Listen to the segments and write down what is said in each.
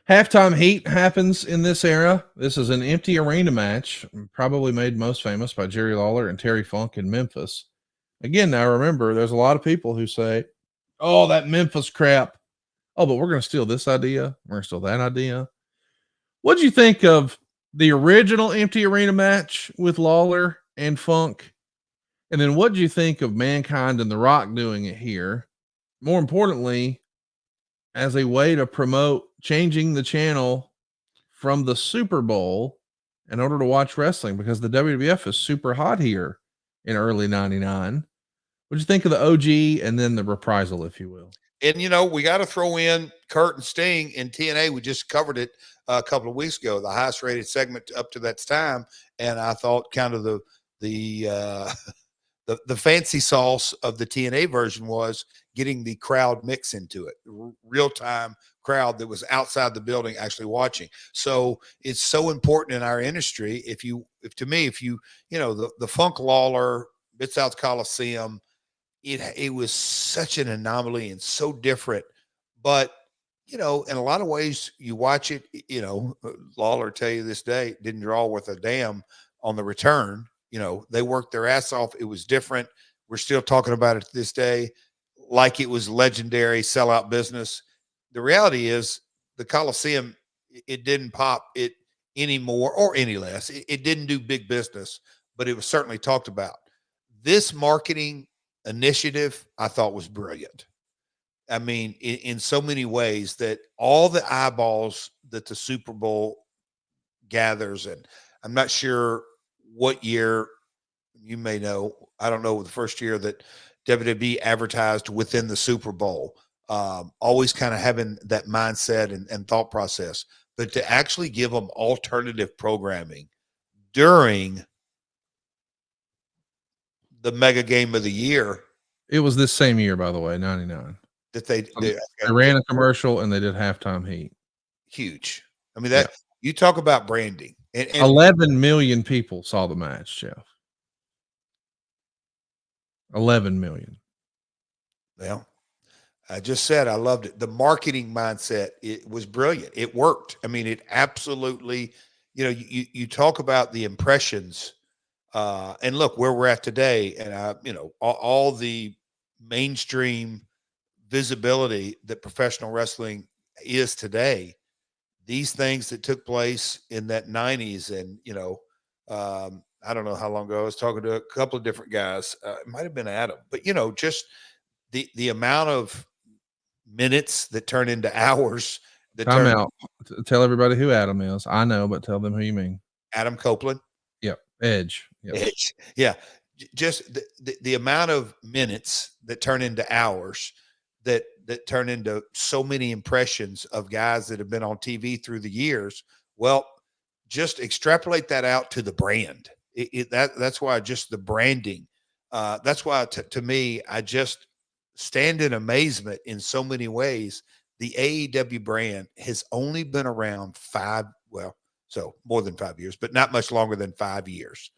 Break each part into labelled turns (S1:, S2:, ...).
S1: Halftime heat happens in this era. This is an empty arena match, probably made most famous by Jerry Lawler and Terry Funk in Memphis. Again, now remember, there's a lot of people who say, "Oh, that Memphis crap." Oh, but we're going to steal this idea. We're going to steal that idea. What did you think of the original empty arena match with Lawler and Funk? And then what did you think of Mankind and The Rock doing it here? More importantly, as a way to promote changing the channel from the Super Bowl in order to watch wrestling, because the WWF is super hot here in early 99. What'd you think of the OG and then the reprisal, if you will?
S2: And, we got to throw in Kurt and Sting in TNA. We just covered it a couple of weeks ago, the highest rated segment up to that time. And I thought kind of the fancy sauce of the TNA version was getting the crowd mix into it, real time crowd that was outside the building actually watching. So it's so important in our industry. If to me, the Funk Lawler Mid-South Coliseum, it was such an anomaly and so different, but in a lot of ways you watch it, Lawler tell you this day didn't draw worth a damn on the return. They worked their ass off. It was different. We're still talking about it to this day like it was legendary sellout business. The reality is the Coliseum, it didn't pop it any more or any less. It didn't do big business, but it was certainly talked about. This marketing initiative I thought was brilliant. I mean, in so many ways, that all the eyeballs that the Super Bowl gathers, and I'm not sure what year, you may know, I don't know, the first year that WWE advertised within the Super Bowl, always kind of having that mindset and thought process, but to actually give them alternative programming during the mega game of the year.
S1: It was this same year, by the way, 99.
S2: That they
S1: ran a commercial and they did halftime heat.
S2: Huge. I mean, that you talk about branding. And
S1: 11 million people saw the match, Jeff. 11 million.
S2: Well, I just said I loved it. The marketing mindset, it was brilliant. It worked. I mean, it absolutely, you talk about the impressions, and look where we're at today, and all the mainstream visibility that professional wrestling is today. These things that took place in that 90s, and I don't know how long ago I was talking to a couple of different guys. It might have been Adam, but just the amount of minutes that turn into hours.
S1: Time out. Tell everybody who Adam is. I know, but tell them who you mean.
S2: Adam Copeland.
S1: Yep. Edge.
S2: Yep. Edge. Yeah. Just the amount of minutes that turn into hours, that turn into so many impressions of guys that have been on TV through the years. Well, just extrapolate that out to the brand. That's why just the branding. That's why to me, I just stand in amazement in so many ways. The AEW brand has only been around so more than 5 years, but not much longer than 5 years.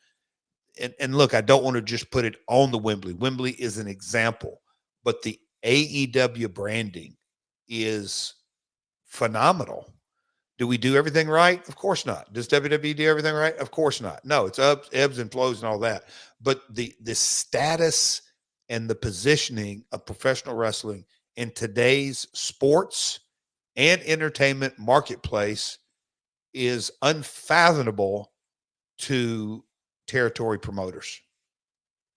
S2: And look, I don't want to just put it on the Wembley. Wembley is an example, but the AEW branding is phenomenal. Do we do everything right? Of course not. Does WWE do everything right? Of course not. No, it's ebbs and flows and all that. But the status and the positioning of professional wrestling in today's sports and entertainment marketplace is unfathomable to territory promoters.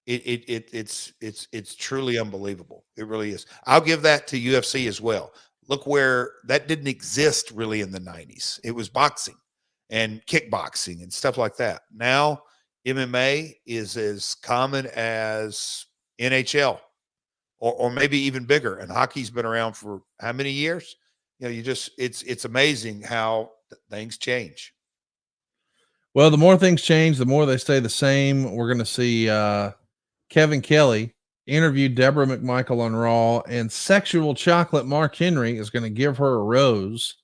S2: It's truly unbelievable. It really is. I'll give that to UFC as well. Look where that didn't exist really in the 90s. It was boxing and kickboxing and stuff like that. Now MMA is as common as NHL or maybe even bigger. And hockey's been around for how many years? It's amazing how things change.
S1: Well, the more things change, the more they stay the same. We're going to see Kevin Kelly interviewed Deborah McMichael on Raw, and sexual chocolate Mark Henry is going to give her a rose.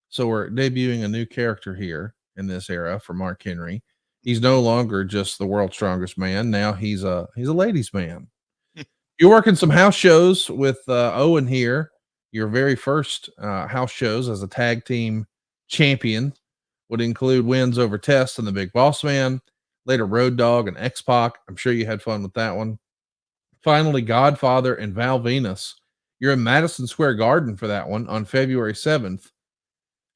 S1: So we're debuting a new character here in this era for Mark Henry. He's no longer just the world's strongest man. Now he's a ladies' man. You're working some house shows with Owen here Your very first house shows as a tag team champion would include wins over Test and the Big Boss Man, later Road Dogg and X-Pac. I'm sure you had fun with that one. Finally, Godfather and Val Venus. You're in Madison Square Garden for that one on February 7th.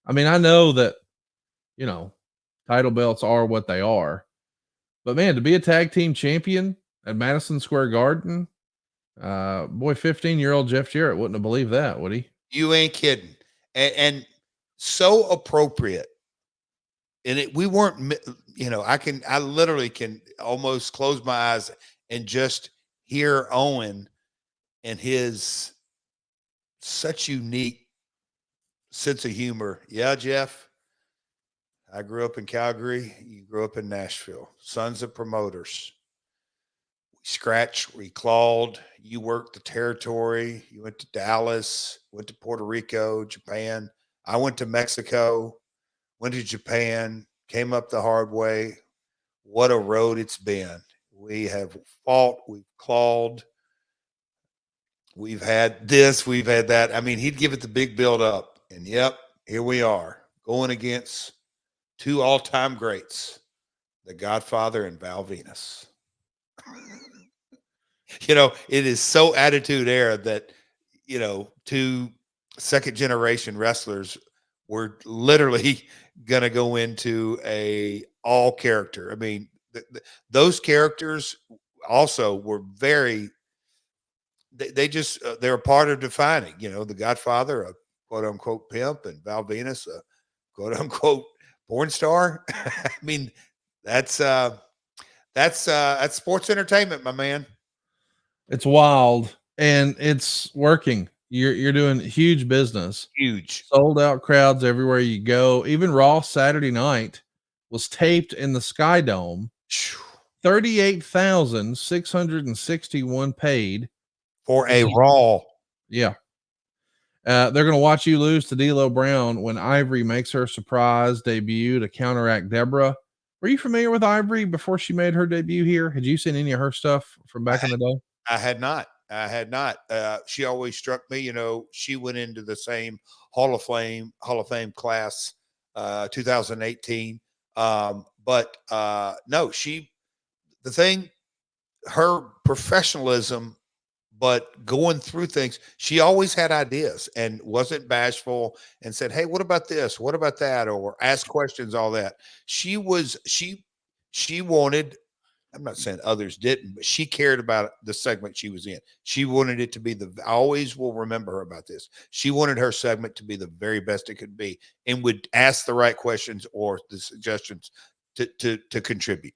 S1: I mean, I know that, you know, title belts are what they are, but man, to be a tag team champion at Madison Square Garden, boy, 15-year-old Jeff Jarrett wouldn't have believed that, would he?
S2: You ain't kidding. And so appropriate. And we weren't, you know, I literally can almost close my eyes and just hear Owen and his such unique sense of humor. Yeah, Jeff, I grew up in Calgary. You grew up in Nashville. Sons of promoters. We scratched, we clawed. You worked the territory. You went to Dallas, went to Puerto Rico, Japan. I went to Mexico, went to Japan, came up the hard way. What a road it's been. We have fought, we've clawed, we've had this, we've had that. I mean, he'd give it the big build up. And yep, here we are going against two all-time greats, the Godfather and Val Venus. You know, it is so attitude era that, you know, two second generation wrestlers were literally going to go into a all character. I mean, those characters also were very, they just, they're a part of defining, you know, the Godfather, a quote unquote pimp, and Val Venus, a quote unquote porn star. I mean, that's sports entertainment, my man.
S1: It's wild and it's working. You're doing huge business.
S2: Huge.
S1: Sold out crowds everywhere you go. Even Raw Saturday night was taped in the Sky Dome. 38,661 paid
S2: For a Raw.
S1: Yeah. They're going to watch you lose to D'Lo Brown when Ivory makes her surprise debut to counteract Deborah. Were you familiar with Ivory before she made her debut here? Had you seen any of her stuff from back in the day?
S2: I had not. She always struck me, you know, she went into the same Hall of Fame class, 2018. But no, her professionalism, but going through things, she always had ideas and wasn't bashful and said, "Hey, what about this? What about that?" Or ask questions, all that. She wanted, I'm not saying others didn't, but she cared about the segment she was in. She wanted it to be I always will remember her about this. She wanted her segment to be the very best it could be and would ask the right questions or the suggestions to contribute.